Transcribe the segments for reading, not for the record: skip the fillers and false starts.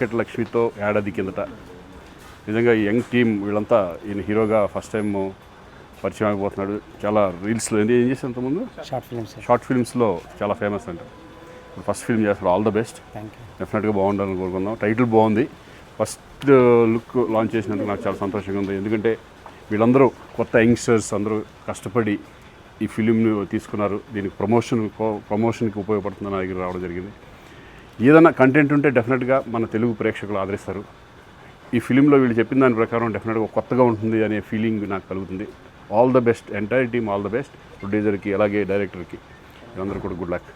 వెంకట లక్ష్మితో ఏడాది కిందట నిజంగా ఈ యంగ్ టీమ్ వీళ్ళంతా ఈయన హీరోగా ఫస్ట్ టైం పరిచయం అయిపోతున్నాడు. చాలా రీల్స్లో ఏం చేసి అంతకుముందు షార్ట్ ఫిల్మ్స్లో చాలా ఫేమస్ అంట. ఇప్పుడు ఫస్ట్ ఫిల్మ్ చేస్తాడు. All the best. డెఫినెట్గా బాగుండాలని కోరుకుందాం. టైటిల్ బాగుంది. ఫస్ట్ లుక్ లాంచ్ చేసినందుకు నాకు చాలా సంతోషంగా ఉంది. ఎందుకంటే వీళ్ళందరూ కొత్త యంగ్స్టర్స్ అందరూ కష్టపడి ఈ ఫిలింని తీసుకున్నారు. దీనికి ప్రమోషన్కి ఉపయోగపడుతుందని నా దగ్గర రావడం జరిగింది. ఏదైనా కంటెంట్ ఉంటే డెఫినెట్గా మన తెలుగు ప్రేక్షకులు ఆదరిస్తారు. ఈ ఫిలింలో వీళ్ళు చెప్పిన దాని ప్రకారం డెఫినెట్గా కొత్తగా ఉంటుంది అనే ఫీలింగ్ నాకు కలుగుతుంది. All the best, entire team all the best. ప్రొడ్యూసర్కి అలాగే డైరెక్టర్కి వీళ్ళందరూ కూడా గుడ్ లక్.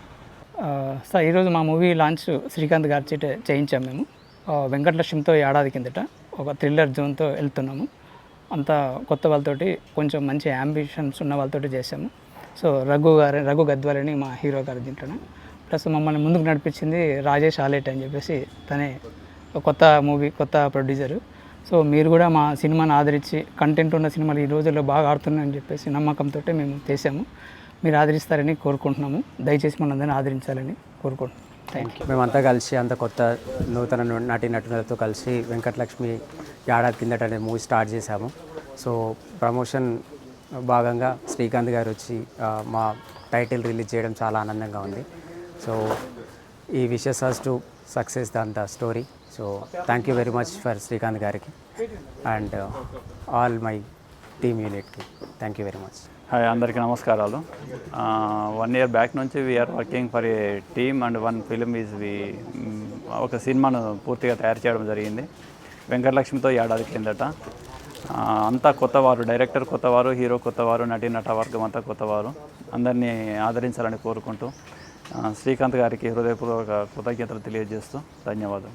సార్ ఈరోజు మా మూవీ లాంచ్ శ్రీకాంత్ గారి చేత చేయించాం మేము. వెంకటలక్ష్మితో ఏడాది కిందట ఒక థ్రిల్లర్ జోన్తో వెళ్తున్నాము. అంతా కొత్త వాళ్ళతోటి కొంచెం మంచి యాంబిషన్స్ ఉన్న వాళ్ళతోటి చేసాము. సో రఘు గద్వాలని మా హీరో గారు దీంట్లోనే. ప్లస్ మమ్మల్ని ముందుకు నడిపించింది రాజేష్ ఆలేట్ అని చెప్పేసి, తనే కొత్త మూవీ కొత్త ప్రొడ్యూసరు. సో మీరు కూడా మా సినిమాని ఆదరించి కంటెంట్ ఉన్న సినిమాలు ఈ రోజుల్లో బాగా ఆడుతున్నాయని చెప్పేసి నమ్మకంతో మేము చేసాము. మీరు ఆదరిస్తారని కోరుకుంటున్నాము. దయచేసి మనందరినీ ఆదరించాలని కోరుకుంటున్నాం. Thank you. మేమంతా కలిసి అంత కొత్త నూతన నటులతో కలిసి వెంకటలక్ష్మి ఏడాది కిందట అనే మూవీ స్టార్ట్ చేశాము. సో ప్రమోషన్ భాగంగా శ్రీకాంత్ గారు వచ్చి మా టైటిల్ రిలీజ్ చేయడం చాలా ఆనందంగా ఉంది. సో ఈ wishes us to success the story. So thank you very much for Srikanth గారికి అండ్ ఆల్ మై టీమ్ యూనిట్కి thank you very much. Hi, అందరికీ నమస్కారాలు. 1 year బ్యాక్ నుంచి we are working for a team and one film ఒక సినిమాను పూర్తిగా తయారు చేయడం జరిగింది. వెంకటలక్ష్మితో ఏడాది కిందట. అంతా కొత్తవారు, డైరెక్టర్ కొత్తవారు, హీరో కొత్తవారు, నట వర్గం అంతా కొత్తవారు. అందరినీ ఆదరించాలని కోరుకుంటూ శ్రీకాంత్ గారికి హృదయపూర్వక కృతజ్ఞతలు తెలియజేస్తూ ధన్యవాదాలు.